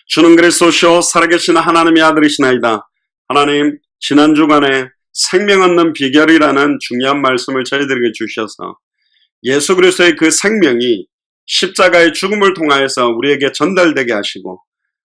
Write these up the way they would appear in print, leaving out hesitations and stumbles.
주는 그리스도시요 살아계신 하나님의 아들이시나이다. 하나님, 지난 주간에 생명 얻는 비결이라는 중요한 말씀을 저희들에게 주셔서 예수 그리스도의 그 생명이 십자가의 죽음을 통하여서 우리에게 전달되게 하시고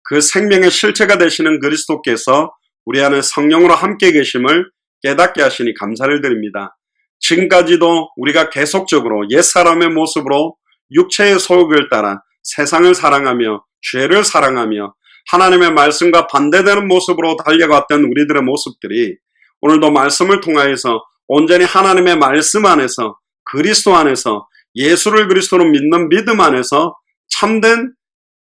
그 생명의 실체가 되시는 그리스도께서 우리 안에 성령으로 함께 계심을 깨닫게 하시니 감사를 드립니다. 지금까지도 우리가 계속적으로 옛사람의 모습으로 육체의 소욕을 따라 세상을 사랑하며 죄를 사랑하며 하나님의 말씀과 반대되는 모습으로 달려갔던 우리들의 모습들이 오늘도 말씀을 통하여서 온전히 하나님의 말씀 안에서 그리스도 안에서 예수를 그리스도로 믿는 믿음 안에서 참된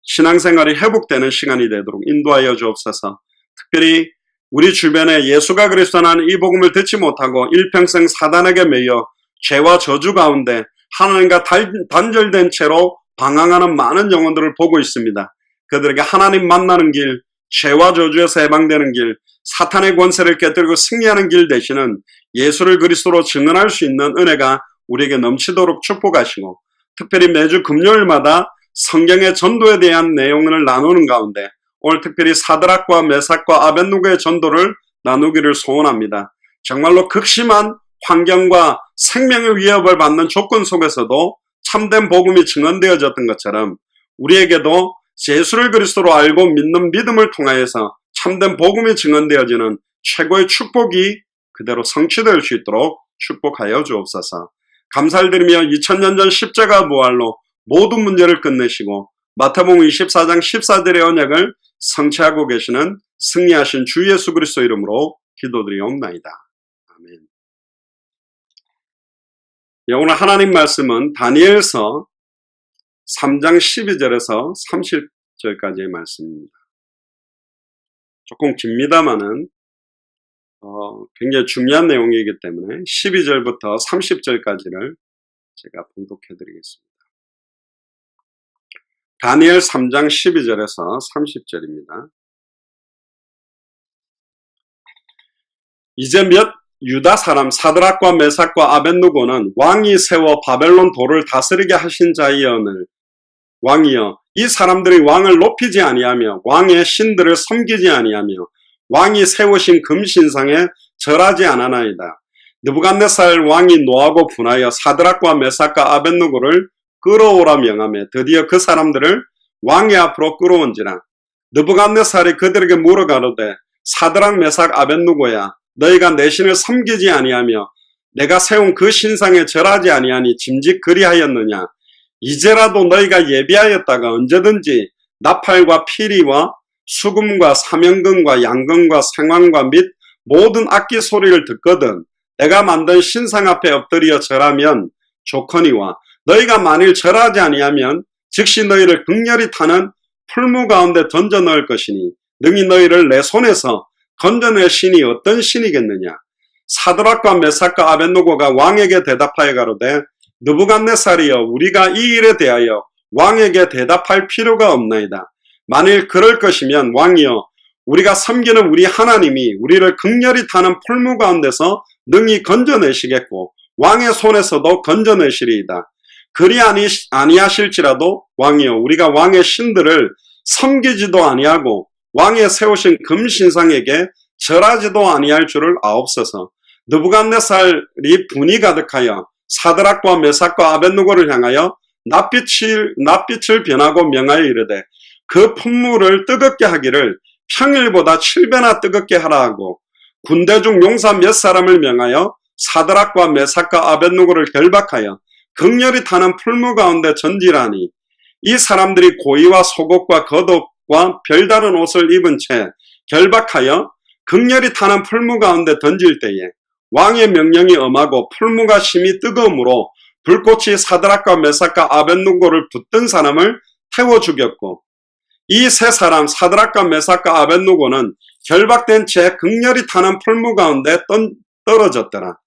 신앙생활이 회복되는 시간이 되도록 인도하여 주옵소서. 특별히 우리 주변에 예수가 그리스도라는 이 복음을 듣지 못하고 일평생 사단에게 매여 죄와 저주 가운데 하나님과 단절된 채로 방황하는 많은 영혼들을 보고 있습니다. 그들에게 하나님 만나는 길, 죄와 저주에서 해방되는 길, 사탄의 권세를 깨뜨리고 승리하는 길 되시는 예수를 그리스도로 증언할 수 있는 은혜가 우리에게 넘치도록 축복하시고 특별히 매주 금요일마다 성경의 전도에 대한 내용을 나누는 가운데 오늘 특별히 사드락과 메삭과 아벳느고의 전도를 나누기를 소원합니다. 정말로 극심한 환경과 생명의 위협을 받는 조건 속에서도 참된 복음이 증언되어졌던 것처럼 우리에게도 예수를 그리스도로 알고 믿는 믿음을 통하여서 참된 복음이 증언되어지는 최고의 축복이 그대로 성취될 수 있도록 축복하여 주옵소서. 감사를 드리며 2000년 전 십자가 부활로 모든 문제를 끝내시고 마태복음 24장 14절의 언약을 성취하고 계시는 승리하신 주 예수 그리스도 이름으로 기도드리옵나이다. 아멘. 오늘 하나님 말씀은 다니엘서 3장 12절에서 30절까지의 말씀입니다. 조금 깁니다마는 굉장히 중요한 내용이기 때문에 12절부터 30절까지를 제가 봉독해 드리겠습니다. 다니엘 3장 12절에서 30절입니다. 이제 몇 유다 사람 사드락과 메삭과 아벳느고는 왕이 세워 바벨론 도를 다스리게 하신 자이언을 왕이여 이 사람들이 왕을 높이지 아니하며 왕의 신들을 섬기지 아니하며 왕이 세우신 금신상에 절하지 않았나이다. 느부갓네살 왕이 노하고 분하여 사드락과 메삭과 아벳느고를 끌어오라 명하며 드디어 그 사람들을 왕의 앞으로 끌어온지라. 느부갓네살이 그들에게 물어 가로되 사드락 메삭 아벳느고야 너희가 내 신을 섬기지 아니하며 내가 세운 그 신상에 절하지 아니하니 짐짓 그리하였느냐. 이제라도 너희가 예비하였다가 언제든지 나팔과 피리와 수금과 사명금과 양금과 생황과 및 모든 악기 소리를 듣거든 내가 만든 신상 앞에 엎드려 절하면 좋거니와 너희가 만일 절하지 아니하면 즉시 너희를 극렬히 타는 풀무 가운데 던져 넣을 것이니 능히 너희를 내 손에서 건져낼 신이 어떤 신이겠느냐. 사드락과 메삭과 아벳느고가 왕에게 대답하여 가로되 느부갓네살이여 우리가 이 일에 대하여 왕에게 대답할 필요가 없나이다. 만일 그럴 것이면 왕이여 우리가 섬기는 우리 하나님이 우리를 극렬히 타는 풀무 가운데서 능히 건져내시겠고 왕의 손에서도 건져내시리이다. 그리 아니하실지라도 왕이여 우리가 왕의 신들을 섬기지도 아니하고 왕의 세우신 금신상에게 절하지도 아니할 줄을 아옵소서. 느부갓네살이 분이 가득하여 사드락과 메삭과 아벳느고를 향하여 낯빛을 변하고 명하여 이르되 그 품물을 뜨겁게 하기를 평일보다 7배나 뜨겁게 하라 하고 군대 중 용사 몇 사람을 명하여 사드락과 메삭과 아벳느고를 결박하여 극렬히 타는 풀무 가운데 던지라니. 이 사람들이 고이와 속옷과 겉옷과 별다른 옷을 입은 채 결박하여 극렬히 타는 풀무 가운데 던질 때에 왕의 명령이 엄하고 풀무가 심히 뜨거움으로 불꽃이 사드락과 메삭과 아벳느고를 붙든 사람을 태워 죽였고 이 세 사람 사드락과 메삭과 아벳느고는 결박된 채 극렬히 타는 풀무 가운데 떨어졌더라.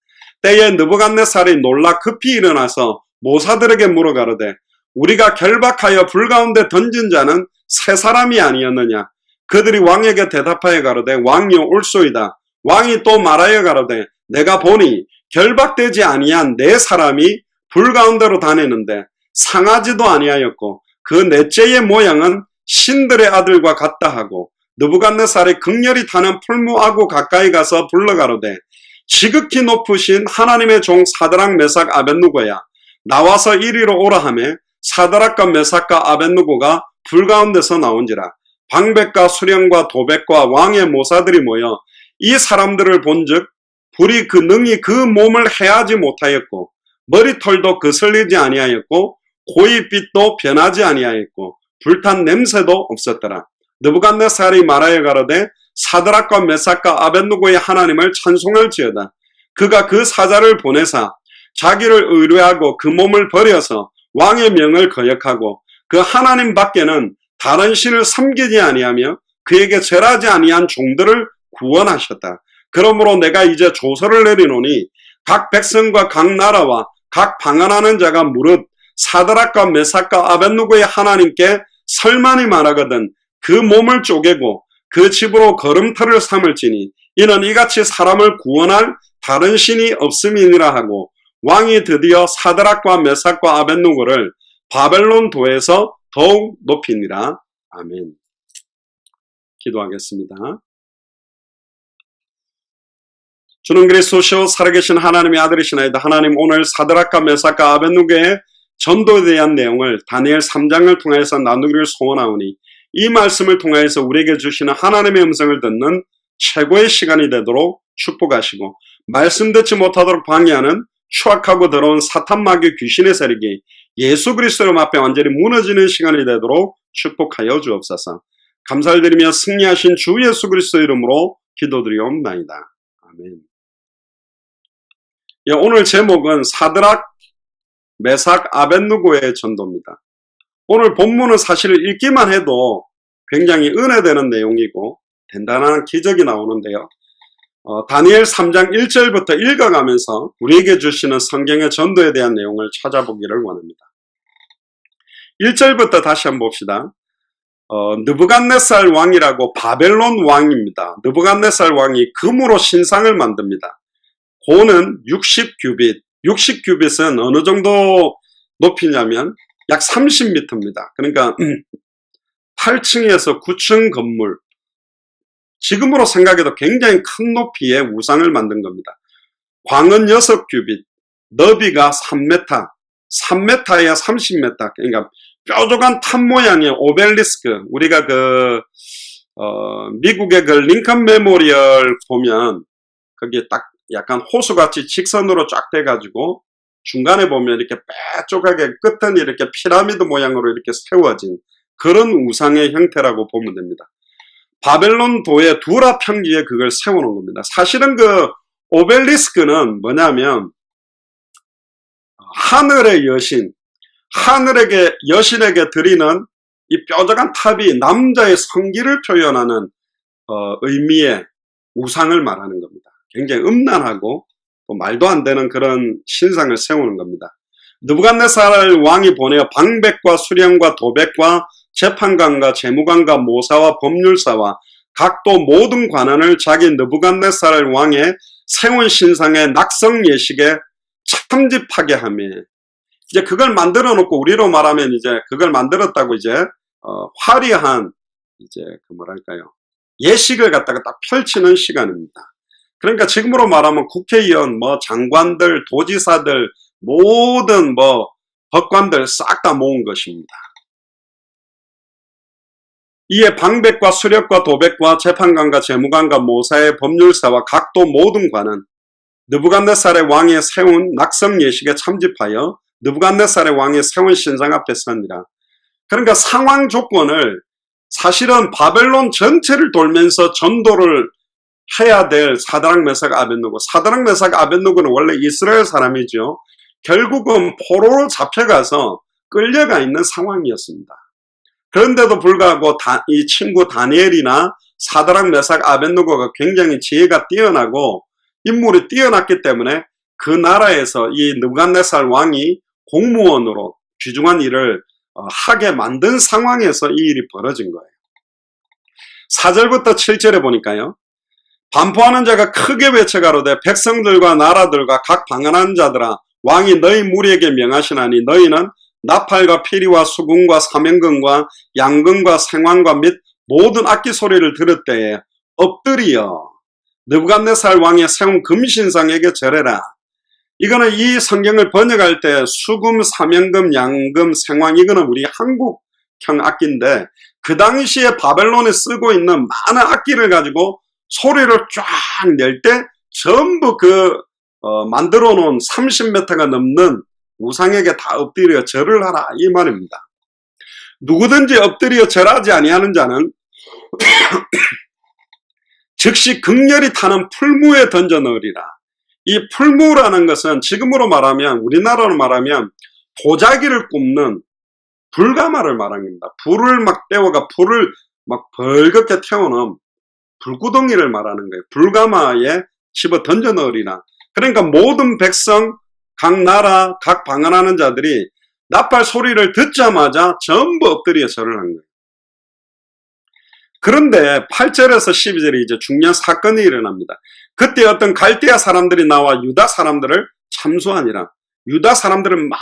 때에 느부갓네살이 놀라 급히 일어나서 모사들에게 물어 가로되 우리가 결박하여 불 가운데 던진 자는 세 사람이 아니었느냐. 그들이 왕에게 대답하여 가로되 왕이여 옳소이다. 왕이 또 말하여 가로되 내가 보니 결박되지 아니한 네 사람이 불 가운데로 다니는데 상하지도 아니하였고 그 넷째의 모양은 신들의 아들과 같다 하고 느부갓네살이 극렬히 타는 풀무아구 가까이 가서 불러가로되 지극히 높으신 하나님의 종 사드락 메삭 아벳누고야 나와서 이리로 오라 하매 사드락과 메삭과 아벳누고가 불 가운데서 나온지라 방백과 수령과 도백과 왕의 모사들이 모여 이 사람들을 본즉 불이 그 능히 그 몸을 해하지 못하였고 머리털도 거슬리지 아니하였고 고이빛도 변하지 아니하였고 불탄 냄새도 없었더라. 느부갓네살이 말하여 가로되 사드락과 메삭과 아벳누고의 하나님을 찬송할지어다. 그가 그 사자를 보내사 자기를 의뢰하고 그 몸을 버려서 왕의 명을 거역하고 그 하나님 밖에는 다른 신을 섬기지 아니하며 그에게 절하지 아니한 종들을 구원하셨다. 그러므로 내가 이제 조서를 내리노니 각 백성과 각 나라와 각 방언하는 자가 무릇 사드락과 메삭과 아벳누고의 하나님께 설만이 말하거든 그 몸을 쪼개고 그 집으로 걸음터를 삼을지니 이는 이같이 사람을 구원할 다른 신이 없음이니라 하고 왕이 드디어 사드락과 메삭과 아벳누고를 바벨론 도에서 더욱 높이니라. 아멘. 기도하겠습니다. 주는 그리스도시요 살아계신 하나님의 아들이시나이다. 하나님, 오늘 사드락과 메삭과 아벳누고의 전도에 대한 내용을 다니엘 3장을 통해서 나누기를 소원하오니 이 말씀을 통해서 우리에게 주시는 하나님의 음성을 듣는 최고의 시간이 되도록 축복하시고 말씀 듣지 못하도록 방해하는 추악하고 더러운 사탄 마귀 귀신의 세력이 예수 그리스도의 앞에 완전히 무너지는 시간이 되도록 축복하여 주옵소서. 감사를 드리며 승리하신 주 예수 그리스도 이름으로 기도드리옵나이다. 아멘. 오늘 제목은 사드락, 메삭, 아벳누고의 전도입니다. 오늘 본문은 사실 읽기만 해도 굉장히 은혜되는 내용이고 단단한 기적이 나오는데요. 다니엘 3장 1절부터 읽어가면서 우리에게 주시는 성경의 전도에 대한 내용을 찾아보기를 원합니다. 1절부터 다시 한번 봅시다. 느부갓네살 왕이라고 바벨론 왕입니다. 느부갓네살 왕이 금으로 신상을 만듭니다. 고는 60규빗, 60규빗은 어느 정도 높이냐면 약 30m입니다. 그러니까 8층에서 9층 건물, 지금으로 생각해도 굉장히 큰 높이의 우상을 만든 겁니다. 광은 6규빗, 너비가 3m, 3m에 30m, 그러니까 뾰족한 탑 모양의 오벨리스크, 우리가 미국의 링컨 메모리얼 보면 거기에 딱 약간 호수같이 직선으로 쫙 돼가지고 중간에 보면 이렇게 빼쪽하게 끝은 이렇게 피라미드 모양으로 이렇게 세워진 그런 우상의 형태라고 보면 됩니다. 바벨론 도의 두라 평지에 그걸 세워놓은 겁니다. 사실은 그 오벨리스크는 뭐냐면 하늘의 여신, 여신에게 드리는 이 뾰족한 탑이 남자의 성기를 표현하는 의미의 우상을 말하는 겁니다. 굉장히 음란하고 또 말도 안 되는 그런 신상을 세우는 겁니다. 느부갓네살 왕이 보내어 방백과 수령과 도백과 재판관과 재무관과 모사와 법률사와 각도 모든 관원을 자기 느부갓네살 왕의 세운 신상의 낙성 예식에 참집하게 하며 이제 그걸 만들어 놓고 우리로 말하면 이제 그걸 만들었다고 이제 화려한 이제 예식을 갖다가 딱 펼치는 시간입니다. 그러니까 지금으로 말하면 국회의원, 장관들, 도지사들, 모든 법관들 싹 다 모은 것입니다. 이에 방백과 수력과 도백과 재판관과 재무관과 모사의 법률사와 각도 모든 관은 느부갓네살의 왕의 세운 낙성 예식에 참집하여 느부갓네살의 왕의 세운 신상 앞에 서니라. 그러니까 상황 조건을 사실은 바벨론 전체를 돌면서 전도를 해야 될 사드락 메삭 아벳누고, 사드락 메삭 아벳누고는 원래 이스라엘 사람이죠. 결국은 포로로 잡혀가서 끌려가 있는 상황이었습니다. 그런데도 불구하고 이 친구 다니엘이나 사드락 메삭 아벳누고가 굉장히 지혜가 뛰어나고 인물이 뛰어났기 때문에 그 나라에서 이 느부갓네살 왕이 공무원으로 귀중한 일을 하게 만든 상황에서 이 일이 벌어진 거예요. 4절부터 7절에 보니까요. 반포하는 자가 크게 외쳐가로되 백성들과 나라들과 각 방언하는 자들아 왕이 너희 무리에게 명하시나니 너희는 나팔과 피리와 수금과 사명금과 양금과 생황과 및 모든 악기 소리를 들을 때에 엎드려 느부갓네살 왕이 세운 금신상에게 절해라. 이거는 이 성경을 번역할 때 수금, 사명금, 양금, 생황, 이거는 우리 한국형 악기인데 그 당시에 바벨론에 쓰고 있는 많은 악기를 가지고 소리를 쫙 낼 때 전부 만들어 놓은 30m가 넘는 우상에게 다 엎드려 절을 하라 이 말입니다. 누구든지 엎드려 절하지 아니하는 자는 즉시 극렬히 타는 풀무에 던져 넣으리라. 이 풀무라는 것은 지금으로 말하면 우리나라로 말하면 도자기를 굽는 불가마를 말하는 겁니다. 불을 막 떼어가 불을 막 벌겋게 태우는 불구덩이를 말하는 거예요. 불가마에 집어 던져 넣으리라. 그러니까 모든 백성, 각 나라, 각 방언하는 자들이 나팔 소리를 듣자마자 전부 엎드려 절을 한 거예요. 그런데 8절에서 12절에 이제 중요한 사건이 일어납니다. 그때 어떤 갈대아 사람들이 나와 유다 사람들을 참수하니라. 유다 사람들은 막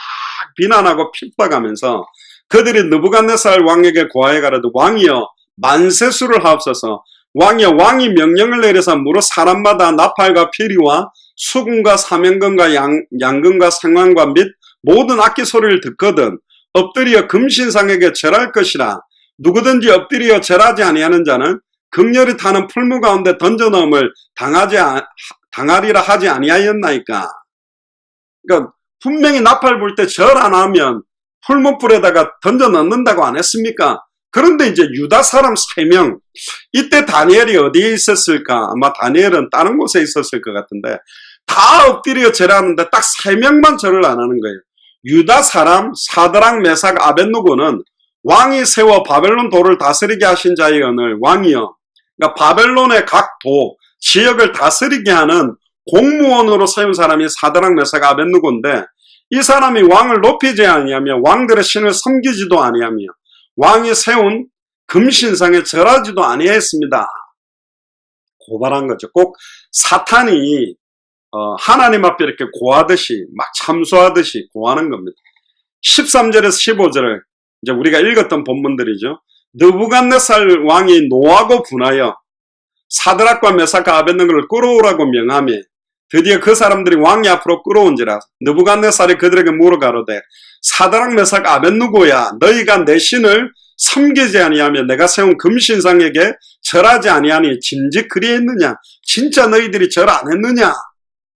비난하고 핍박하면서 그들이 느부갓네살 왕에게 고하여 가라되 왕이여 만세수를 하옵소서. 왕이여 왕이 명령을 내려서 무릇 사람마다 나팔과 피리와 수금과 사명금과 양금과 생황과 및 모든 악기 소리를 듣거든 엎드려 금신상에게 절할 것이라. 누구든지 엎드려 절하지 아니하는 자는 극렬히 타는 풀무 가운데 던져넣음을 당하리라 하지 아니하였나이까. 그러니까 분명히 나팔 불 때 절 안 하면 풀무불에다가 던져 넣는다고 안 했습니까? 그런데 이제 유다 사람 3명, 이때 다니엘이 어디에 있었을까? 아마 다니엘은 다른 곳에 있었을 것 같은데 다 엎드려 절하는데 딱 3명만 절을 안 하는 거예요. 유다 사람 사드락 메삭 아벳느고는 왕이 세워 바벨론 도를 다스리게 하신 자의 언을 왕이여. 그러니까 바벨론의 각 도, 지역을 다스리게 하는 공무원으로 세운 사람이 사드락 메삭 아벳느고인데 이 사람이 왕을 높이지 아니하며 왕들의 신을 섬기지도 아니하며 왕이 세운 금신상에 절하지도 아니했습니다. 고발한 거죠. 꼭 사탄이 하나님 앞에 이렇게 고하듯이 막 참수하듯이 고하는 겁니다. 13절에서 15절을 이제 우리가 읽었던 본문들이죠. 느부갓네살 왕이 노하고 분하여 사드락과 메삭과 아벳느고를 끌어오라고 명하며 드디어 그 사람들이 왕이 앞으로 끌어온지라. 느부갓네살이 그들에게 물어가로되 사드락 메삭 아벳느고야 너희가 내 신을 섬기지 아니하며 내가 세운 금신상에게 절하지 아니하니 진즉 그리했느냐? 진짜 너희들이 절 안 했느냐?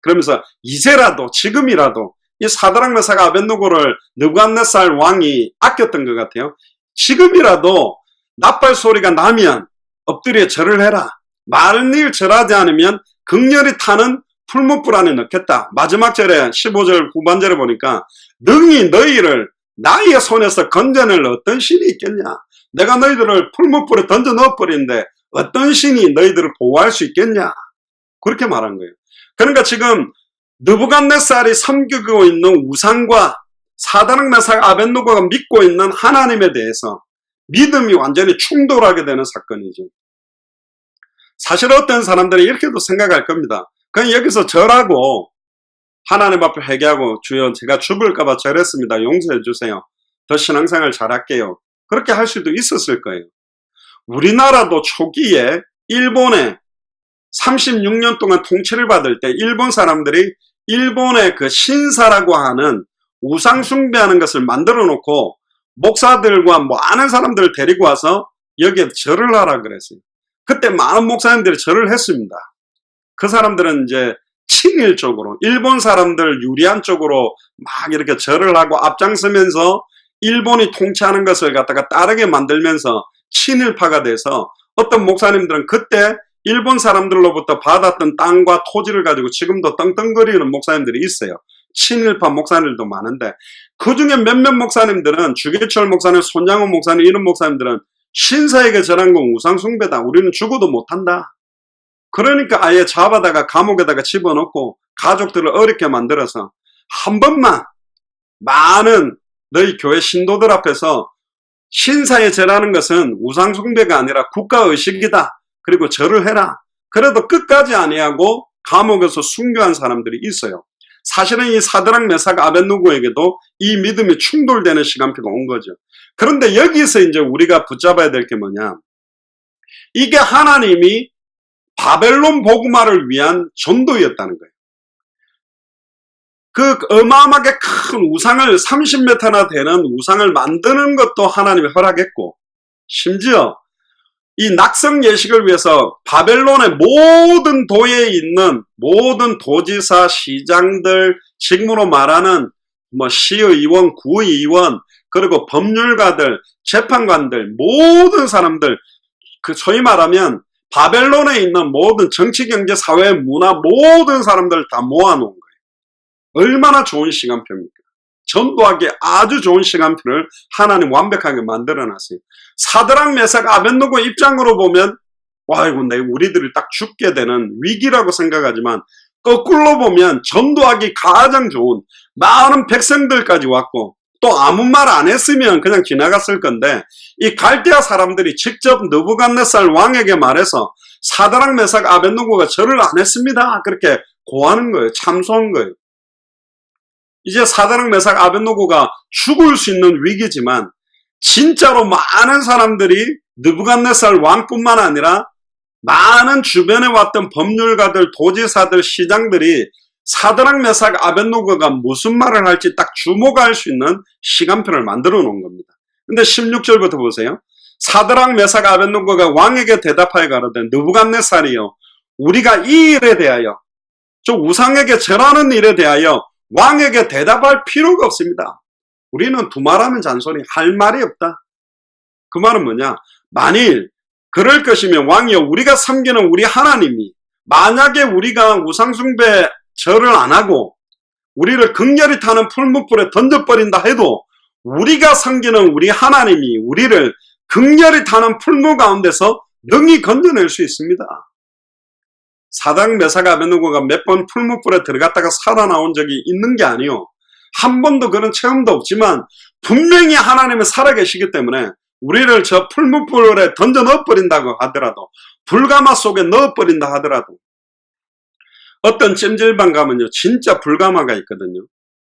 그러면서 이제라도 지금이라도 이 사드락 메삭 아벳느고를 느부갓네살 왕이 아꼈던 것 같아요. 지금이라도 나팔 소리가 나면 엎드려 절을 해라. 만일 절하지 않으면 극렬히 타는 풀무불 안에 넣겠다. 마지막 절에 15절 후반절에 보니까 능히 너희를 나의 손에서 건져낼 어떤 신이 있겠냐. 내가 너희들을 풀무불에 던져 넣어버리는데 어떤 신이 너희들을 보호할 수 있겠냐. 그렇게 말한 거예요. 그러니까 지금 느부갓네살이 섬기고 있는 우상과 사드락 메삭 아벳느고가 믿고 있는 하나님에 대해서 믿음이 완전히 충돌하게 되는 사건이죠. 사실 어떤 사람들이 이렇게도 생각할 겁니다. 그냥 여기서 절하고 하나님 앞에 회개하고 주여 제가 죽을까봐 절했습니다. 용서해 주세요. 더 신앙생활 잘할게요. 그렇게 할 수도 있었을 거예요. 우리나라도 초기에 일본에 36년 동안 통치를 받을 때 일본 사람들이 일본의 그 신사라고 하는 우상 숭배하는 것을 만들어 놓고 목사들과 뭐 아는 사람들을 데리고 와서 여기에 절을 하라 그랬어요. 그때 많은 목사님들이 절을 했습니다. 그 사람들은 이제 친일적으로 일본 사람들 유리한 쪽으로 막 이렇게 절을 하고 앞장서면서 일본이 통치하는 것을 갖다가 따르게 만들면서 친일파가 돼서 어떤 목사님들은 그때 일본 사람들로부터 받았던 땅과 토지를 가지고 지금도 떵떵거리는 목사님들이 있어요. 친일파 목사님들도 많은데 그 중에 몇몇 목사님들은 주계철 목사님, 손양호 목사님 이런 목사님들은 신사에게 절한 건 우상숭배다. 우리는 죽어도 못한다. 그러니까 아예 잡아다가 감옥에다가 집어넣고 가족들을 어렵게 만들어서 한 번만 많은 너희 교회 신도들 앞에서 신사에 절하는 것은 우상숭배가 아니라 국가의식이다. 그리고 절을 해라. 그래도 끝까지 아니하고 감옥에서 순교한 사람들이 있어요. 사실은 이 사드락 메삭 아벳느고에게도 이 믿음이 충돌되는 시간표가 온 거죠. 그런데 여기서 이제 우리가 붙잡아야 될 게 뭐냐? 이게 하나님이 바벨론 복음화를 위한 전도였다는 거예요. 그 어마어마하게 큰 우상을 30m나 되는 우상을 만드는 것도 하나님이 허락했고, 심지어 이 낙성 예식을 위해서 바벨론의 모든 도에 있는 모든 도지사, 시장들, 지금으로 말하는 뭐 시의원, 구의원, 그리고 법률가들, 재판관들, 모든 사람들, 그 소위 말하면 바벨론에 있는 모든 정치, 경제, 사회, 문화 모든 사람들 다 모아놓은 거예요. 얼마나 좋은 시간표입니까? 전도하기 아주 좋은 시간표를 하나님 완벽하게 만들어놨어요. 사드락, 메삭, 아벳느고 입장으로 보면 아이고 우리들이 딱 죽게 되는 위기라고 생각하지만 거꾸로 보면 전도하기 가장 좋은 많은 백성들까지 왔고 또 아무 말 안 했으면 그냥 지나갔을 건데 이 갈대아 사람들이 직접 느부갓네살 왕에게 말해서 사드락, 메삭, 아벳느고가 절을 안 했습니다. 그렇게 고하는 거예요. 참소한 거예요. 이제 사드락, 메삭, 아벳느고가 죽을 수 있는 위기지만 진짜로 많은 사람들이 느부갓네살 왕뿐만 아니라 많은 주변에 왔던 법률가들, 도지사들, 시장들이 사드락, 메삭, 아벳느고가 무슨 말을 할지 딱 주목할 수 있는 시간표를 만들어 놓은 겁니다. 근데 16절부터 보세요. 사드락, 메삭, 아벳느고가 왕에게 대답하여 가로되 느부갓네살이여 우리가 이 일에 대하여 저 우상에게 절하는 일에 대하여 왕에게 대답할 필요가 없습니다. 우리는 두말하면 잔소리 할 말이 없다. 그 말은 뭐냐? 만일 그럴 것이면 왕이여 우리가 섬기는 우리 하나님이 만약에 우리가 우상숭배 절을 안 하고 우리를 극렬히 타는 풀무불에 던져버린다 해도 우리가 섬기는 우리 하나님이 우리를 극렬히 타는 풀무 가운데서 능히 건져낼 수 있습니다. 사드락, 메삭, 아벳느고가 몇 번 풀무불에 들어갔다가 살아나온 적이 있는 게 아니요. 한 번도 그런 체험도 없지만 분명히 하나님은 살아계시기 때문에 우리를 저 풀무불에 던져 넣어버린다고 하더라도 불가마 속에 넣어버린다 하더라도 어떤 찜질방 가면요 진짜 불가마가 있거든요.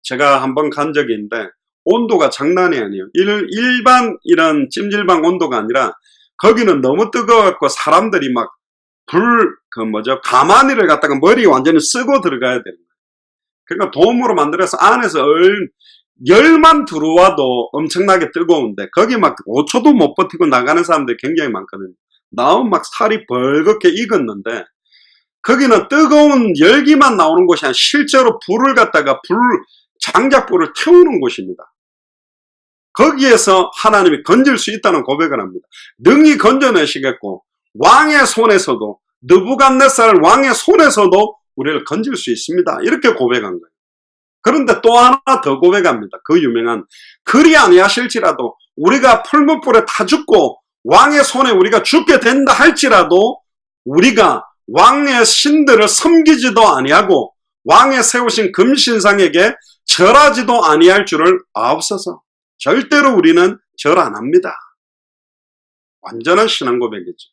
제가 한번 간 적이 있는데 온도가 장난이 아니에요. 일반 이런 찜질방 온도가 아니라 거기는 너무 뜨거워갖고 사람들이 막 가마니를 갖다가 머리에 완전히 쓰고 들어가야 되는 거예요. 그러니까 돔으로 만들어서 안에서 열만 들어와도 엄청나게 뜨거운데 거기 막 5초도 못 버티고 나가는 사람들이 굉장히 많거든요. 나오면 막 살이 벌겋게 익었는데 거기는 뜨거운 열기만 나오는 곳이 아니라 실제로 불을 갖다가 장작불을 태우는 곳입니다. 거기에서 하나님이 건질 수 있다는 고백을 합니다. 능히 건져내시겠고 왕의 손에서도 느부갓네살 왕의 손에서도 우리를 건질 수 있습니다. 이렇게 고백한 거예요. 그런데 또 하나 더 고백합니다. 그 유명한 그리 아니하실지라도 우리가 풀무불에 타 죽고 왕의 손에 우리가 죽게 된다 할지라도 우리가 왕의 신들을 섬기지도 아니하고 왕의 세우신 금신상에게 절하지도 아니할 줄을 아옵소서. 절대로 우리는 절 안 합니다. 완전한 신앙 고백이죠.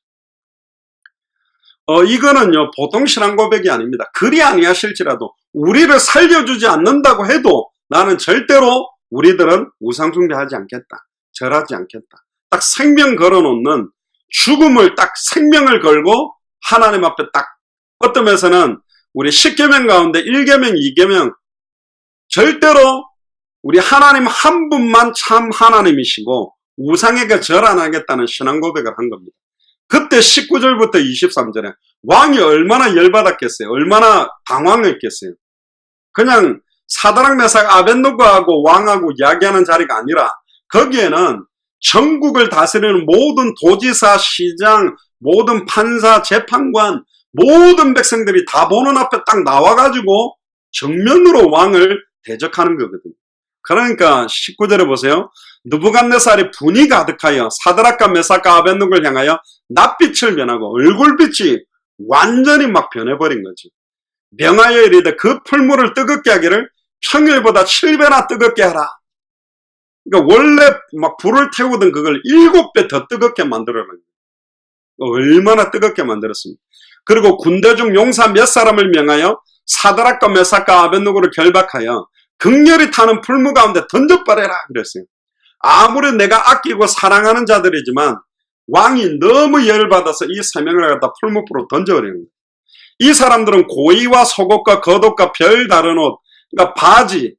이거는요 보통 신앙 고백이 아닙니다. 그리 아니하실지라도 우리를 살려주지 않는다고 해도 나는 절대로 우리들은 우상숭배하지 않겠다. 절하지 않겠다. 딱 생명 걸어놓는 죽음을 딱 생명을 걸고 하나님 앞에 딱 어떤 면에서는 우리 10계명 가운데 1계명, 2계명 절대로 우리 하나님 한 분만 참 하나님이시고 우상에게 절 안 하겠다는 신앙 고백을 한 겁니다. 그때 19절부터 23절에 왕이 얼마나 열받았겠어요. 얼마나 당황했겠어요. 그냥 사드락, 메삭, 아벳느고하고 왕하고 이야기하는 자리가 아니라 거기에는 전국을 다스리는 모든 도지사, 시장, 모든 판사, 재판관, 모든 백성들이 다 보는 앞에 딱 나와가지고 정면으로 왕을 대적하는 거거든요. 그러니까 19절에 보세요. 느부갓네살이 분이 가득하여 사드락과 메삭과 아벳느고를 향하여 낯빛을 변하고 얼굴빛이 완전히 막 변해버린 거죠. 명하여 이르되 그 풀물을 뜨겁게 하기를 평일보다 7배나 뜨겁게 하라. 그러니까 원래 막 불을 태우던 그걸 7배 더 뜨겁게 만들어낸 거예요. 얼마나 뜨겁게 만들었습니까? 그리고 군대 중 용사 몇 사람을 명하여 사드락과 메삭과 아벳느고를 결박하여 극렬히 타는 풀무 가운데 던져버려라 그랬어요. 아무리 내가 아끼고 사랑하는 자들이지만 왕이 너무 열받아서 이 세 명을 갖다 풀무불로 던져버리는 거예요. 이 사람들은 고의와 속옷과 겉옷과 별 다른 옷, 그러니까 바지,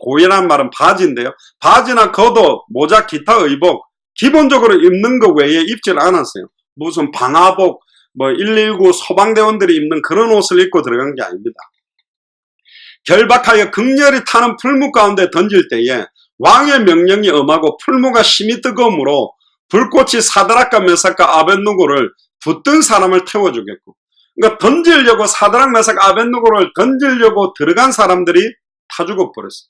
고의란 말은 바지인데요. 바지나 겉옷, 모자, 기타 의복 기본적으로 입는 것 외에 입질 않았어요. 무슨 방화복, 119 소방대원들이 입는 그런 옷을 입고 들어간 게 아닙니다. 결박하여 극렬히 타는 풀무 가운데 던질 때에 왕의 명령이 엄하고 풀무가 심히 뜨거우므로 불꽃이 사드락과 메삭과 아벳느고를 붙든 사람을 태워주겠고, 그러니까 던지려고 사드락 메삭 아벳느고를 던지려고 들어간 사람들이 다 죽어버렸어요.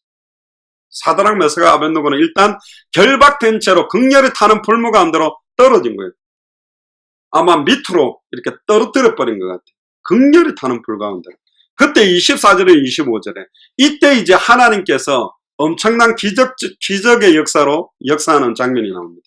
사드락 메삭 아벳느고는 일단 결박된 채로 극렬히 타는 풀무 가운데로 떨어진 거예요. 아마 밑으로 이렇게 떨어뜨려 버린 것 같아요. 극렬히 타는 불 가운데로. 그때 24절에 25절에 이때 이제 하나님께서 엄청난 기적의 역사로 역사하는 장면이 나옵니다.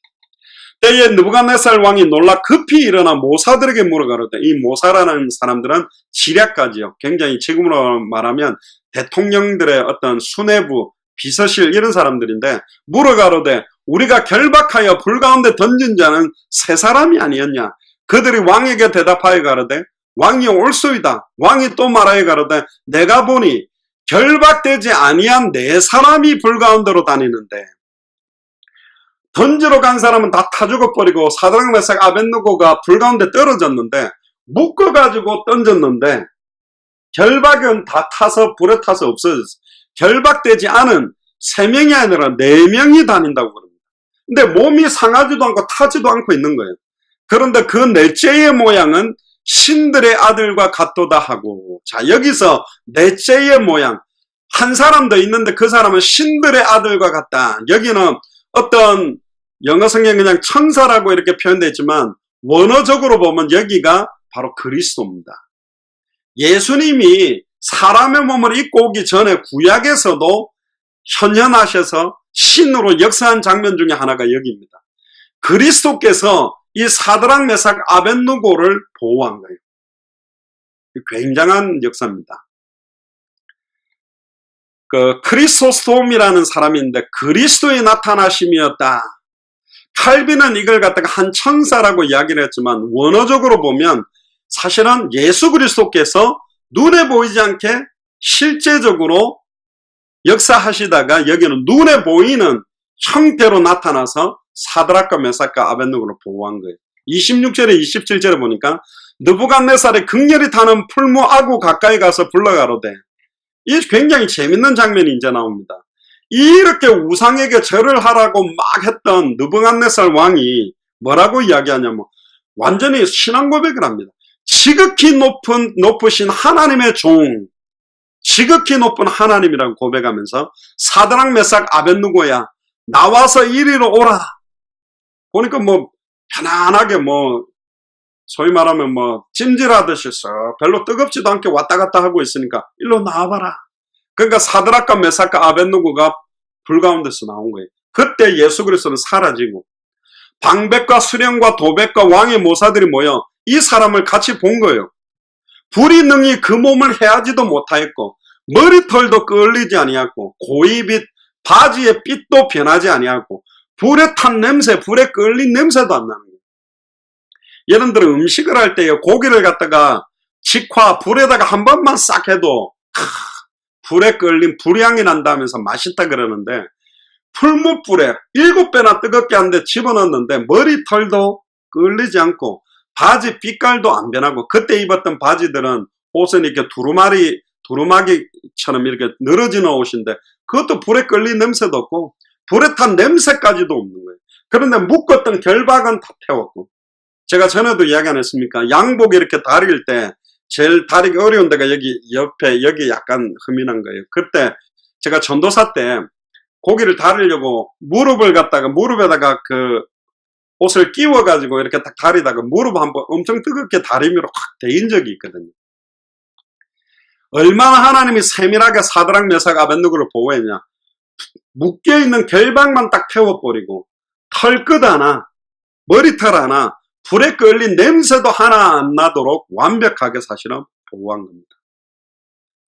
때에 느부갓네살 왕이 놀라 급히 일어나 모사들에게 물어가로되, 이 모사라는 사람들은 지략가지요. 굉장히 지금으로 말하면 대통령들의 어떤 수뇌부, 비서실 이런 사람들인데, 물어가로되 우리가 결박하여 불 가운데 던진 자는 세 사람이 아니었냐. 그들이 왕에게 대답하여 가로되 왕이 옳소이다. 왕이 또 말하여 가로되 내가 보니 결박되지 아니한 네 사람이 불 가운데로 다니는데, 던지러 간 사람은 다 타 죽어버리고 사드락 메삭 아벳느고가 불 가운데 떨어졌는데 묶어가지고 던졌는데 결박은 다 타서 불에 타서 없어졌어요. 결박되지 않은 3명이 아니라 4명이 다닌다고 그럽니다. 근데 몸이 상하지도 않고 타지도 않고 있는 거예요. 그런데 그 넷째의 모양은 신들의 아들과 같도다 하고, 자, 여기서 넷째의 모양, 한 사람 더 있는데 그 사람은 신들의 아들과 같다. 여기는 어떤 영어 성경 그냥 천사라고 이렇게 표현되어 있지만 원어적으로 보면 여기가 바로 그리스도입니다. 예수님이 사람의 몸을 입고 오기 전에 구약에서도 현현하셔서 신으로 역사한 장면 중에 하나가 여기입니다. 그리스도께서 이 사드락 메삭 아벳느고를 보호한 거예요. 굉장한 역사입니다. 크리소스톰이라는 사람이 있는데 그리스도의 나타나심이었다. 칼빈은 이걸 갖다가 한 천사라고 이야기를 했지만 원어적으로 보면 사실은 예수 그리스도께서 눈에 보이지 않게 실제적으로 역사하시다가 여기는 눈에 보이는 형태로 나타나서 사드락과 메삭과 아벳느고를 보호한 거예요. 26절에 27절에 보니까 느부갓네살이 극렬히 타는 풀무 아구 가까이 가서 불러가로되, 이 굉장히 재밌는 장면이 이제 나옵니다. 이렇게 우상에게 절을 하라고 막 했던 느부갓네살 왕이 뭐라고 이야기하냐면 완전히 신앙 고백을 합니다. 지극히 높으신 하나님의 종, 지극히 높은 하나님이라고 고백하면서 사드락 메삭 아벳느고야 나와서 이리로 오라. 보니까 편안하게 소위 말하면 찜질하듯이 별로 뜨겁지도 않게 왔다 갔다 하고 있으니까 일로 나와봐라. 그러니까 사드락과 메삭과 아벳느고가 불 가운데서 나온 거예요. 그때 예수 그리스도는 사라지고 방백과 수령과 도백과 왕의 모사들이 모여 이 사람을 같이 본 거예요. 불이 능히 그 몸을 해하지도 못하였고 머리털도 끌리지 아니하고 고이빛 바지의 빛도 변하지 아니하고 불에 탄 냄새, 불에 끌린 냄새도 안 나는 거예요. 여러분들은 음식을 할 때요, 고기를 갖다가 직화 불에다가 한 번만 싹 해도 불에 끌린 불향이 난다면서 맛있다 그러는데, 풀무불에 7배나 뜨겁게 한데 집어넣었는데 머리털도 끌리지 않고 바지 빛깔도 안 변하고, 그때 입었던 바지들은 옷은 이렇게 두루마기처럼 이렇게 늘어지는 옷인데 그것도 불에 끌린 냄새도 없고 불에 탄 냄새까지도 없는 거예요. 그런데 묶었던 결박은 다 태웠고, 제가 전에도 이야기 안 했습니까? 양복 이렇게 다릴 때 제일 다리기 어려운 데가 여기 옆에 여기 약간 흠인한 거예요. 그때 제가 전도사 때 고기를 다리려고 무릎에다가 그 옷을 끼워가지고 이렇게 딱 다리다가 무릎 한번 엄청 뜨겁게 다리미로 확 데인 적이 있거든요. 얼마나 하나님이 세밀하게 사드락 메삭 아벳느고를 보호했냐. 묶여있는 결박만 딱 태워버리고 털끝 하나, 머리털 하나, 불에 끌린 냄새도 하나 안 나도록 완벽하게 사실은 보호한 겁니다.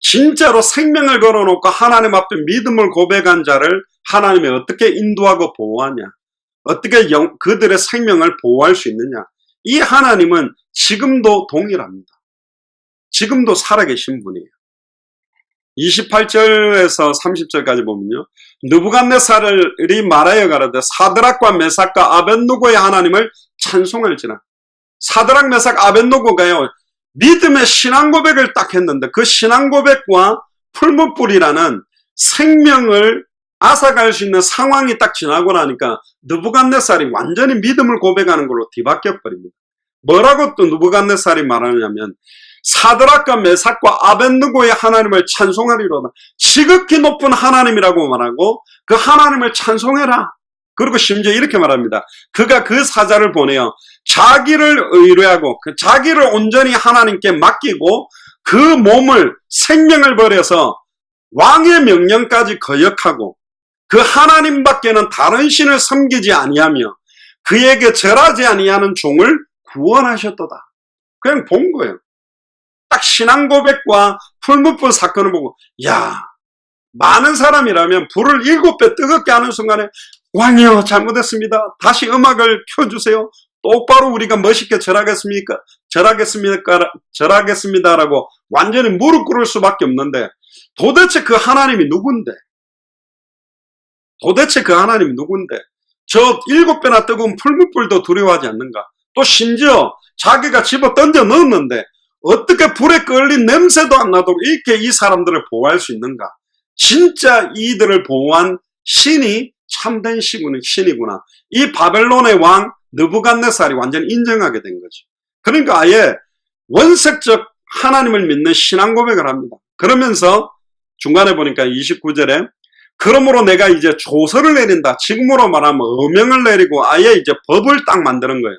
진짜로 생명을 걸어놓고 하나님 앞에 믿음을 고백한 자를 하나님이 어떻게 인도하고 보호하냐? 어떻게 그들의 생명을 보호할 수 있느냐? 이 하나님은 지금도 동일합니다. 지금도 살아계신 분이에요. 28절에서 30절까지 보면요. 느부갓네살이 말하여 가라되 사드락과 메삭과 아벳느고의 하나님을 찬송할지라. 사드락, 메삭, 아벳느고가요. 믿음의 신앙 고백을 딱 했는데 그 신앙 고백과 풀무불이라는 생명을 앗아갈 수 있는 상황이 딱 지나고 나니까 느부갓네살이 완전히 믿음을 고백하는 걸로 뒤바뀌어 버립니다. 뭐라고 또 느부갓네살이 말하냐면 사드락과 메삭과 아벳느고의 하나님을 찬송하리로다. 지극히 높은 하나님이라고 말하고 그 하나님을 찬송해라. 그리고 심지어 이렇게 말합니다. 그가 그 사자를 보내어 자기를 의뢰하고 자기를 온전히 하나님께 맡기고 그 몸을 생명을 버려서 왕의 명령까지 거역하고 그 하나님밖에는 다른 신을 섬기지 아니하며 그에게 절하지 아니하는 종을 구원하셨도다. 그냥 본 거예요. 딱 신앙 고백과 풀무불 사건을 보고 야, 많은 사람이라면 불을 7배 뜨겁게 하는 순간에 왕이여 잘못했습니다. 다시 음악을 켜주세요. 똑바로 우리가 멋있게 절하겠습니다라고 완전히 무릎 꿇을 수밖에 없는데 도대체 그 하나님이 누군데? 저 7배나 뜨거운 풀무불도 두려워하지 않는가? 또 심지어 자기가 집어 던져 넣었는데 어떻게 불에 끌린 냄새도 안 나도록 이렇게 이 사람들을 보호할 수 있는가? 진짜 이들을 보호한 신이 참된 신이구나. 이 바벨론의 왕 느부갓네살이 완전히 인정하게 된 거죠. 그러니까 아예 원색적 하나님을 믿는 신앙 고백을 합니다. 그러면서 중간에 보니까 29절에 그러므로 내가 이제 조서를 내린다. 지금으로 말하면 어명을 내리고 아예 이제 법을 딱 만드는 거예요.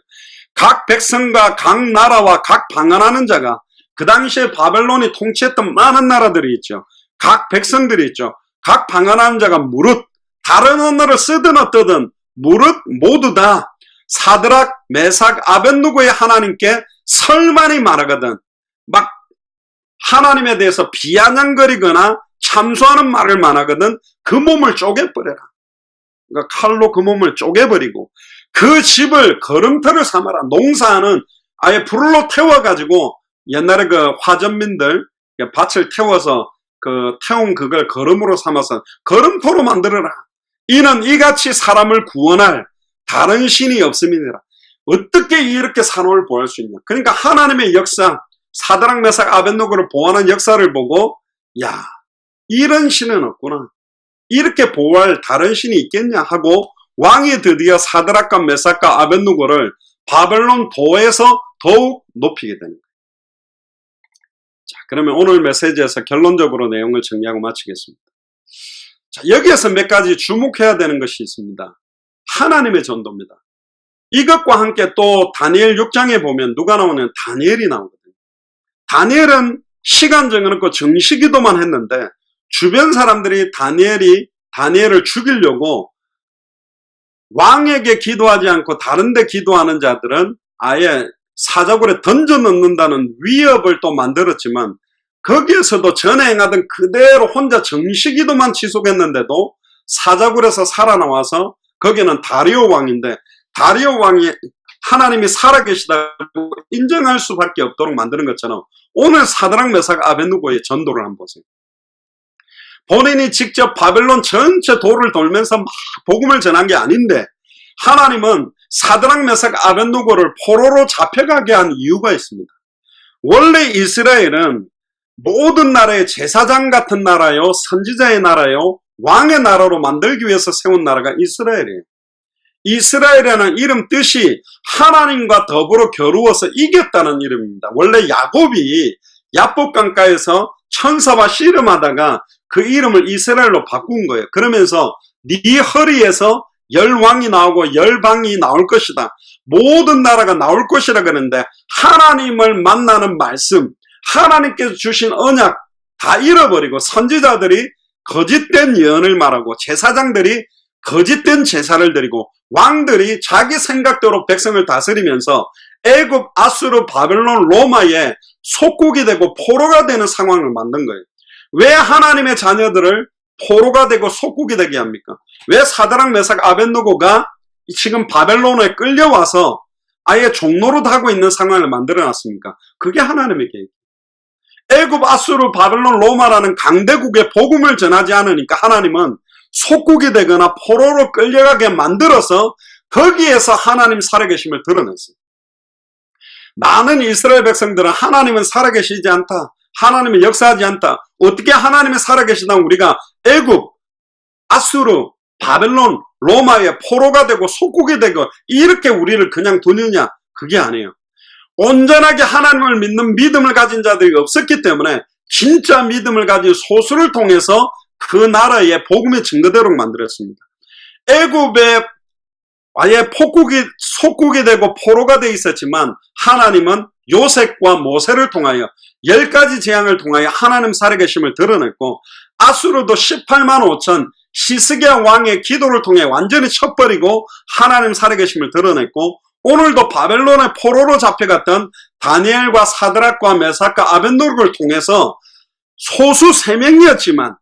각 백성과 각 나라와 각 방언하는 자가 그 당시에 바벨론이 통치했던 많은 나라들이 있죠. 각 백성들이 있죠. 각 방언하는 자가 무릇 다른 언어를 쓰든 어떠든 무릇 모두 다 사드락, 메삭, 아벳느고의 하나님께 설만이 말하거든 막 하나님에 대해서 비아냥거리거나 참소하는 말을 말하거든 그 몸을 쪼개버려라. 그러니까 칼로 그 몸을 쪼개버리고 그 집을 거름터를 삼아라. 농사는 아예 불로 태워가지고 옛날에 그 화전민들 밭을 태워서 그 태운 그걸 거름으로 삼아서 거름토로 만들어라. 이는 이같이 사람을 구원할 다른 신이 없음이니라. 어떻게 이렇게 산업을 보호할 수 있냐. 그러니까 하나님의 역사, 사드락, 메삭, 아벳느고를 보호하는 역사를 보고 야, 이런 신은 없구나. 이렇게 보호할 다른 신이 있겠냐 하고 왕이 드디어 사드락과 메삭과 아벳느고를 바벨론 도에서 더욱 높이게 되는 거예요. 자, 그러면 오늘 메시지에서 결론적으로 내용을 정리하고 마치겠습니다. 자, 여기에서 몇 가지 주목해야 되는 것이 있습니다. 하나님의 전도입니다. 이것과 함께 또 다니엘 6장에 보면 누가 나오냐면 다니엘이 나오거든요. 다니엘은 시간 정해놓고 정시기도만 했는데 주변 사람들이 다니엘을 죽이려고 왕에게 기도하지 않고 다른 데 기도하는 자들은 아예 사자굴에 던져 넣는다는 위협을 또 만들었지만 거기에서도 전에 행하던 그대로 혼자 정시기도만 지속했는데도 사자굴에서 살아나와서 거기는 다리오 왕인데 다리오 왕이 하나님이 살아계시다고 인정할 수밖에 없도록 만드는 것처럼 오늘 사드락, 메삭, 아벳느고의 전도를 한번 보세요. 본인이 직접 바벨론 전체 도를 돌면서 막 복음을 전한 게 아닌데 하나님은 사드락, 메삭, 아벳느고를 포로로 잡혀가게 한 이유가 있습니다. 원래 이스라엘은 모든 나라의 제사장 같은 나라요, 선지자의 나라요, 왕의 나라로 만들기 위해서 세운 나라가 이스라엘이에요. 이스라엘이라는 이름 뜻이 하나님과 더불어 겨루어서 이겼다는 이름입니다. 원래 야곱이 야복강가에서 천사와 씨름하다가 그 이름을 이스라엘로 바꾼 거예요. 그러면서 네 허리에서 10왕이 나오고 10방이 나올 것이다. 모든 나라가 나올 것이라 그러는데 하나님을 만나는 말씀, 하나님께서 주신 언약 다 잃어버리고 선지자들이 거짓된 예언을 말하고 제사장들이 거짓된 제사를 드리고 왕들이 자기 생각대로 백성을 다스리면서 애굽, 아수르, 바벨론, 로마의 속국이 되고 포로가 되는 상황을 만든 거예요. 왜 하나님의 자녀들을 포로가 되고 속국이 되게 합니까? 왜 사드락, 메삭, 아벳느고가 지금 바벨론에 끌려와서 아예 종노릇 하고 있는 상황을 만들어 놨습니까? 그게 하나님의 계획. 애굽, 아수르, 바벨론, 로마라는 강대국의 복음을 전하지 않으니까 하나님은 속국이 되거나 포로로 끌려가게 만들어서 거기에서 하나님 살아계심을 드러냈어요. 많은 이스라엘 백성들은 하나님은 살아계시지 않다, 하나님은 역사하지 않다, 어떻게 하나님이 살아계시다 우리가 애굽, 아수르, 바벨론, 로마의 포로가 되고 속국이 되고 이렇게 우리를 그냥 두느냐? 그게 아니에요. 온전하게 하나님을 믿는 믿음을 가진 자들이 없었기 때문에 진짜 믿음을 가진 소수를 통해서 그 나라의 복음의 증거대로 만들었습니다. 애굽의 아예 속국이 되고 포로가 되어 있었지만 하나님은 요셉과 모세를 통하여 10가지 재앙을 통하여 하나님 살아계심을 드러냈고, 아수르도 18만 5천 시스기야 왕의 기도를 통해 완전히 쳐버리고 하나님 살아계심을 드러냈고, 오늘도 바벨론의 포로로 잡혀갔던 다니엘과 사드락과 메삭과 아벳느고를 통해서 소수 3명이었지만,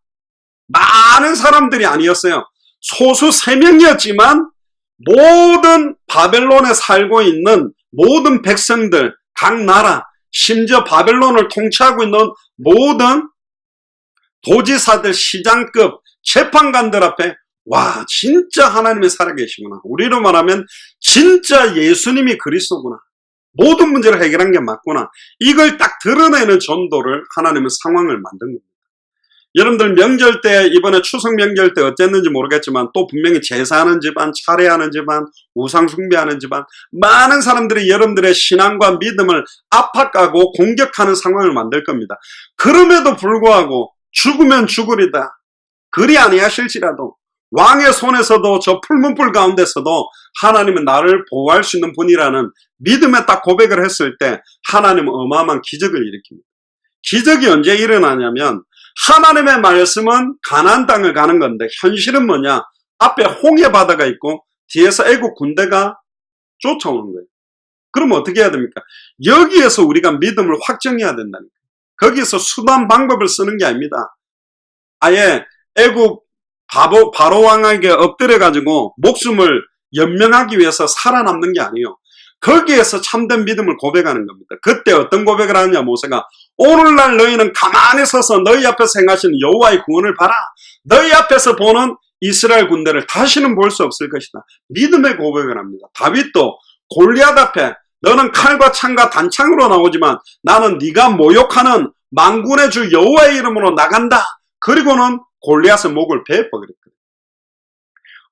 많은 사람들이 아니었어요. 소수 3명이었지만 모든 바벨론에 살고 있는 모든 백성들, 각 나라, 심지어 바벨론을 통치하고 있는 모든 도지사들, 시장급, 재판관들 앞에 와, 진짜 하나님이 살아계시구나, 우리로 말하면 진짜 예수님이 그리스도구나, 모든 문제를 해결한 게 맞구나, 이걸 딱 드러내는 전도를 하나님은 상황을 만든 겁니다. 여러분들 명절 때, 이번에 추석 명절 때 어쨌는지 모르겠지만 또 분명히 제사하는 집안, 차례하는 집안, 우상 숭배하는 집안, 많은 사람들이 여러분들의 신앙과 믿음을 압박하고 공격하는 상황을 만들 겁니다. 그럼에도 불구하고 죽으면 죽으리다, 그리 아니하실지라도 왕의 손에서도 저 풀문불 가운데서도 하나님은 나를 보호할 수 있는 분이라는 믿음에 딱 고백을 했을 때 하나님은 어마어마한 기적을 일으킵니다. 기적이 언제 일어나냐면, 하나님의 말씀은 가나안 땅을 가는 건데 현실은 뭐냐? 앞에 홍해 바다가 있고 뒤에서 애국 군대가 쫓아오는 거예요. 그럼 어떻게 해야 됩니까? 여기에서 우리가 믿음을 확정해야 된다니까. 거기서 수단 방법을 쓰는 게 아닙니다. 아예 애국 바로 왕에게 엎드려 가지고 목숨을 연명하기 위해서 살아남는 게 아니에요. 거기에서 참된 믿음을 고백하는 겁니다. 그때 어떤 고백을 하느냐? 모세가 오늘날 너희는 가만히 서서 너희 앞에서 행하시는 여호와의 구원을 봐라. 너희 앞에서 보는 이스라엘 군대를 다시는 볼 수 없을 것이다. 믿음의 고백을 합니다. 다윗도 골리앗 앞에 너는 칼과 창과 단창으로 나오지만 나는 네가 모욕하는 만군의 주 여호와의 이름으로 나간다. 그리고는 골리앗의 목을 베어 버렸거든요.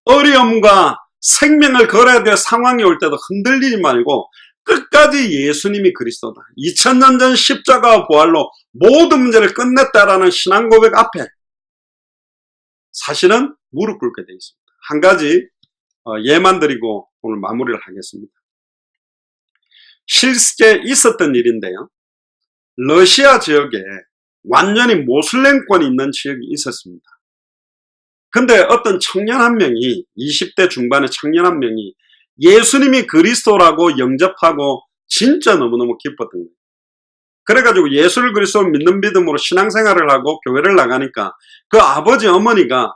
어려움과 생명을 걸어야 될 상황이 올 때도 흔들리지 말고 끝까지 예수님이 그리스도다, 2000년 전 십자가와 부활로 모든 문제를 끝냈다라는 신앙 고백 앞에 사실은 무릎 꿇게 되어 있습니다. 한 가지 예만 드리고 오늘 마무리를 하겠습니다. 실제 있었던 일인데요, 러시아 지역에 완전히 모슬렘권이 있는 지역이 있었습니다. 근데 어떤 청년 한 명이, 20대 중반의 청년 한 명이 예수님이 그리스도라고 영접하고 진짜 너무너무 기뻤던 거예요. 그래가지고 예수를 그리스도를 믿는 믿음으로 신앙생활을 하고 교회를 나가니까 그 아버지 어머니가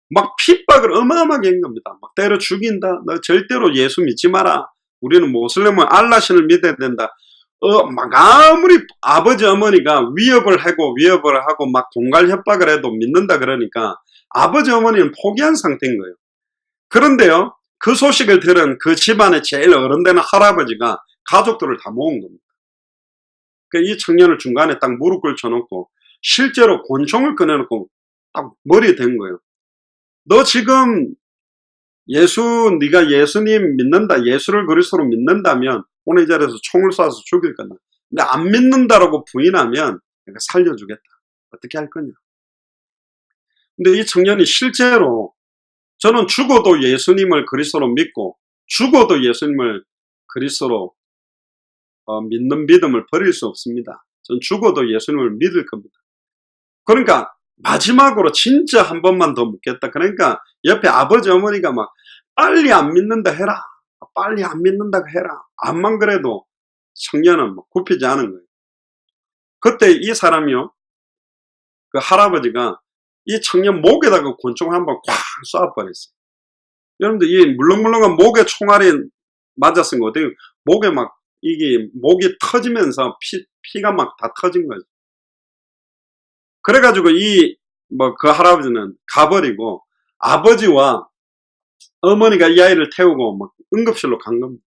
막 핍박을 어마어마하게 한 겁니다. 막 때려 죽인다, 너 절대로 예수 믿지 마라, 우리는 모슬렘은 알라신을 믿어야 된다. 막 아무리 아버지 어머니가 위협을 하고 막 공갈 협박을 해도 믿는다 그러니까 아버지 어머니는 포기한 상태인 거예요. 그런데요, 그 소식을 들은 그 집안의 제일 어른되는 할아버지가 가족들을 다 모은 겁니다. 이 청년을 중간에 딱 무릎 꿇혀놓고 실제로 권총을 꺼내놓고 딱 머리에 댄 거예요. 너 지금 네가 예수님 믿는다, 예수를 그리스도로 믿는다면 오늘 이 자리에서 총을 쏴서 죽일 거다. 근데 안 믿는다라고 부인하면 내가 살려주겠다. 어떻게 할 거냐? 근데 이 청년이 실제로 저는 죽어도 예수님을 그리스도로 믿고 죽어도 예수님을 그리스도로 믿는 믿음을 버릴 수 없습니다. 전 죽어도 예수님을 믿을 겁니다. 그러니까 마지막으로 진짜 한 번만 더 묻겠다. 그러니까 옆에 아버지 어머니가 막 빨리 안 믿는다 해라, 빨리 안 믿는다 해라. 암만 그래도 청년은 굽히지 않은 거예요. 그때 이 사람이요, 그 할아버지가 이 청년 목에다가 권총 한 방 쾅 쏴버렸어요. 여러분들 이 물렁물렁한 목에 총알이 맞았은 거 어때요? 목에 막 이게 목이 터지면서 피가 막 다 터진 거죠. 그래가지고 그 할아버지는 가버리고 아버지와 어머니가 이 아이를 태우고 막 응급실로 간 겁니다.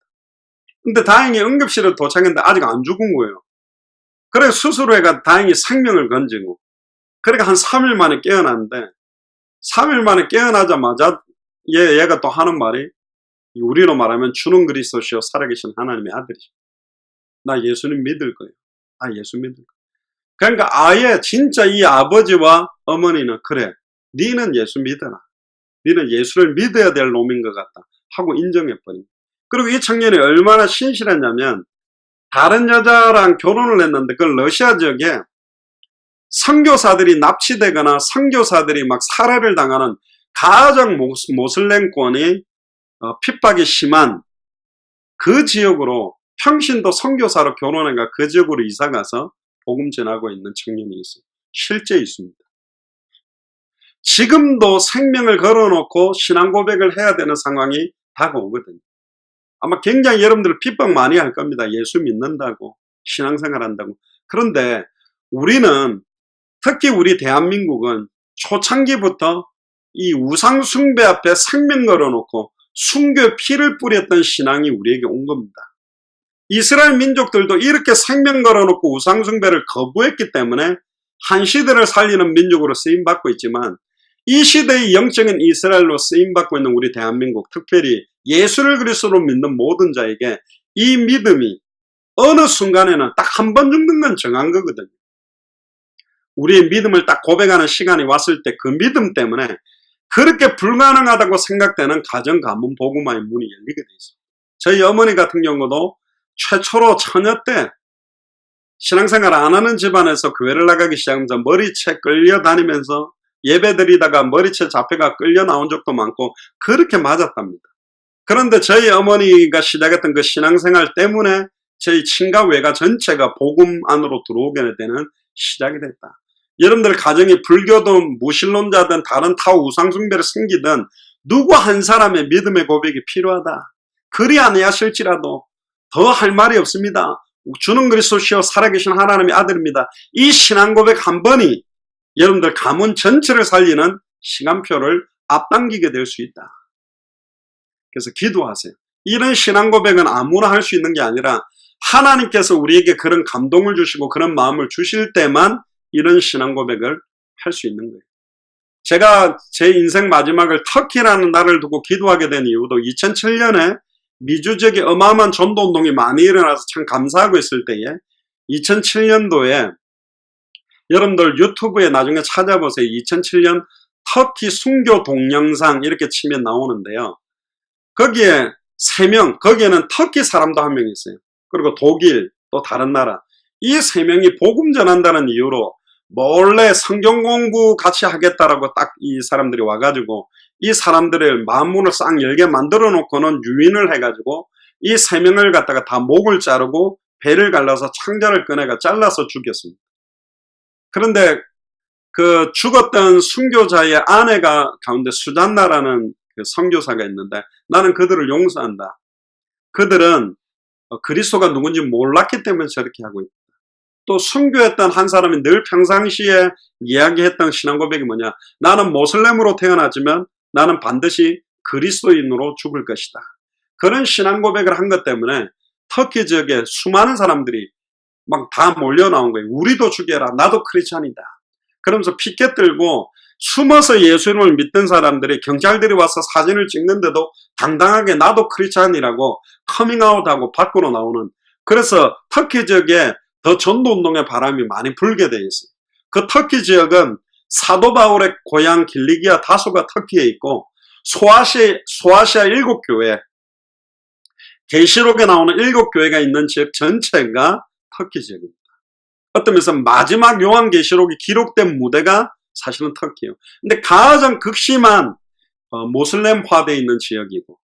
근데 다행히 응급실에 도착했는데 아직 안 죽은 거예요. 그래 수술해가 다행히 생명을 건지고 그러니까 한 3일 만에 깨어났는데 3일 만에 깨어나자마자 얘가 또 하는 말이 우리로 말하면 주는 그리스도시요 살아계신 하나님의 아들이죠. 나 예수님 믿을 거예요. 예수 믿을 거예요. 그러니까 아예 진짜 이 아버지와 어머니는 그래 니는 예수 믿어라. 니는 예수를 믿어야 될 놈인 것 같다 하고 인정해버립니다. 그리고 이 청년이 얼마나 신실했냐면 다른 여자랑 결혼을 했는데 그 러시아 지역에 선교사들이 납치되거나 선교사들이 막 살해를 당하는 가장 모슬렘권이 핍박이 심한 그 지역으로 평신도 선교사로 결혼해가 그 지역으로 이사가서 복음 전하고 있는 청년이 있어요. 실제 있습니다. 지금도 생명을 걸어놓고 신앙 고백을 해야 되는 상황이 다가오거든요. 아마 굉장히 여러분들 핍박 많이 할 겁니다. 예수 믿는다고 신앙생활 한다고. 그런데 우리는 특히 우리 대한민국은 초창기부터 이 우상 숭배 앞에 생명 걸어놓고 순교의 피를 뿌렸던 신앙이 우리에게 온 겁니다. 이스라엘 민족들도 이렇게 생명 걸어놓고 우상 숭배를 거부했기 때문에 한 시대를 살리는 민족으로 쓰임받고 있지만 이 시대의 영적인 이스라엘로 쓰임받고 있는 우리 대한민국, 특별히 예수를 그리스도로 믿는 모든 자에게 이 믿음이 어느 순간에는 딱 한 번 죽는 건 정한 거거든요. 우리의 믿음을 딱 고백하는 시간이 왔을 때 그 믿음 때문에 그렇게 불가능하다고 생각되는 가정 가문 복음화의 문이 열리게 돼 있습니다. 저희 어머니 같은 경우도 최초로 처녀 때 신앙생활 안 하는 집안에서 교회를 나가기 시작하면서 머리채 끌려다니면서 예배드리다가 머리채 잡혀가 끌려 나온 적도 많고 그렇게 맞았답니다. 그런데 저희 어머니가 시작했던 그 신앙생활 때문에 저희 친가 외가 전체가 복음 안으로 들어오게 되는 시작이 됐다. 여러분들 가정이 불교든 무신론자든 다른 타 우상숭배를 섬기든 누구 한 사람의 믿음의 고백이 필요하다. 그리 아니하실지라도 더 할 말이 없습니다. 주는 그리스도시요 살아계신 하나님의 아들입니다. 이 신앙 고백 한 번이 여러분들 가문 전체를 살리는 시간표를 앞당기게 될 수 있다. 그래서 기도하세요. 이런 신앙 고백은 아무나 할 수 있는 게 아니라 하나님께서 우리에게 그런 감동을 주시고 그런 마음을 주실 때만 이런 신앙 고백을 할 수 있는 거예요. 제가 제 인생 마지막을 터키라는 나라를 두고 기도하게 된 이유도 2007년에 미주 지역에 어마어마한 전도운동이 많이 일어나서 참 감사하고 있을 때에 2007년도에 여러분들 유튜브에 나중에 찾아보세요. 2007년 터키 순교 동영상 이렇게 치면 나오는데요. 거기에 3명, 거기에는 터키 사람도 한 명 있어요. 그리고 독일, 또 다른 나라. 이 3명이 복음 전한다는 이유로 몰래 성경 공부 같이 하겠다라고 딱 이 사람들이 와가지고 이 사람들의 마음문을 싹 열게 만들어 놓고는 유인을 해가지고 이 3명을 갖다가 다 목을 자르고 배를 갈라서 창자를 꺼내가 잘라서 죽였습니다. 그런데 그 죽었던 순교자의 아내가 가운데 수잔나라는 그 선교사가 있는데 나는 그들을 용서한다. 그들은 그리스도가 누군지 몰랐기 때문에 저렇게 하고 있다. 또 순교했던 한 사람이 늘 평상시에 이야기했던 신앙 고백이 뭐냐. 나는 모슬렘으로 태어나지만 나는 반드시 그리스도인으로 죽을 것이다. 그런 신앙 고백을 한 것 때문에 터키 지역에 수많은 사람들이 막 다 몰려 나온 거예요. 우리도 죽여라. 나도 크리스찬이다. 그러면서 피켓 들고 숨어서 예수님을 믿던 사람들이 경찰들이 와서 사진을 찍는데도 당당하게 나도 크리스찬이라고 커밍아웃하고 밖으로 나오는. 그래서 터키 지역에 더 전도운동의 바람이 많이 불게 돼 있어요. 그 터키 지역은 사도 바울의 고향 길리기아 다소가 터키에 있고 소아시아 7교회, 계시록에 나오는 7교회가 있는 지역 전체가 터키 지역입니다. 어떤 면에서 마지막 요한계시록이 기록된 무대가 사실은 터키예요. 근데 가장 극심한 모슬렘화되어 있는 지역이고,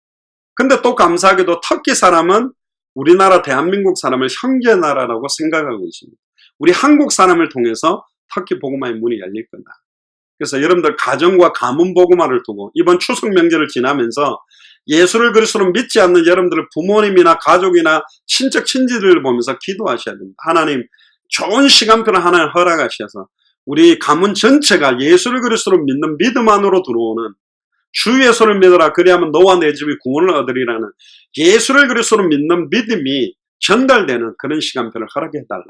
근데 또 감사하게도 터키 사람은 우리나라 대한민국 사람을 형제나라라고 생각하고 있습니다. 우리 한국 사람을 통해서 특히 복음화의 문이 열릴 거다. 그래서 여러분들 가정과 가문 복음화를 두고 이번 추석 명절을 지나면서 예수를 그리스도로 믿지 않는 여러분들의 부모님이나 가족이나 친척 친지들을 보면서 기도하셔야 됩니다. 하나님 좋은 시간표를 하나님 허락하셔서 우리 가문 전체가 예수를 그리스도로 믿는 믿음 안으로 들어오는 주 예수를 믿어라 그리하면 너와 내 집이 구원을 얻으리라는 예수를 그리스도로 믿는 믿음이 전달되는 그런 시간표를 허락해달라.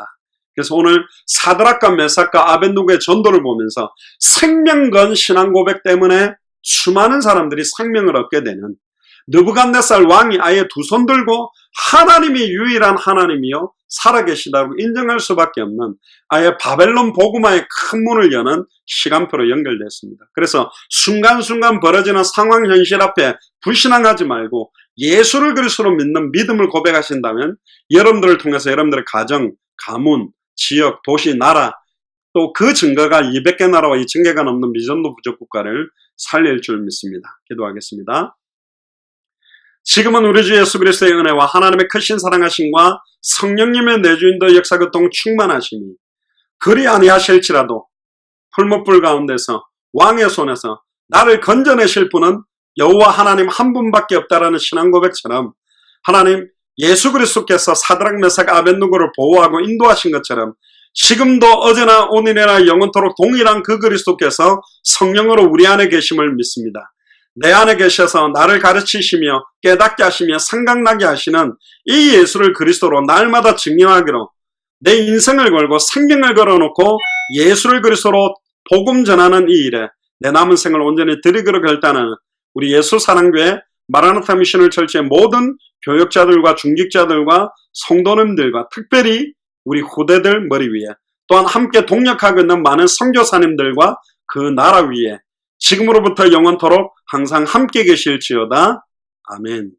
그래서 오늘 사드락과 메삭과 아벳느고의 전도를 보면서 생명 건 신앙 고백 때문에 수많은 사람들이 생명을 얻게 되는 느부갓네살 왕이 아예 두 손 들고 하나님이 유일한 하나님이요 살아계시다고 인정할 수밖에 없는 아예 바벨론 복음화의 큰 문을 여는 시간표로 연결됐습니다. 그래서 순간순간 벌어지는 상황 현실 앞에 불신앙하지 말고 예수를 그리스도로 믿는 믿음을 고백하신다면 여러분들을 통해서 여러분들의 가정, 가문, 지역, 도시, 나라 또 그 증거가 200개 나라와 2000개가 넘는 미전도 부족국가를 살릴 줄 믿습니다. 기도하겠습니다. 지금은 우리 주 예수 그리스도의 은혜와 하나님의 크신 사랑하심과 성령님의 내주인도 역사교통 충만하심이 그리 아니하실지라도 풀무불 가운데서 왕의 손에서 나를 건져내실 분은 여호와 하나님 한 분밖에 없다라는 신앙 고백처럼 하나님 예수 그리스도께서 사드락 메삭 아벳느고를 보호하고 인도하신 것처럼 지금도 어제나 오늘이나 영원토록 동일한 그 그리스도께서 성령으로 우리 안에 계심을 믿습니다. 내 안에 계셔서 나를 가르치시며 깨닫게 하시며 생각나게 하시는 이 예수를 그리스도로 날마다 증명하기로 내 인생을 걸고 생명을 걸어놓고 예수를 그리스도로 복음 전하는 이 일에 내 남은 생을 온전히 드리기로 결단하는 우리 예수사랑교회 마라나타 미션을 철치의 모든 교역자들과 중직자들과 성도님들과 특별히 우리 후대들 머리 위에 또한 함께 동역하고 있는 많은 선교사님들과 그 나라 위에 지금으로부터 영원토록 항상 함께 계실지어다. 아멘.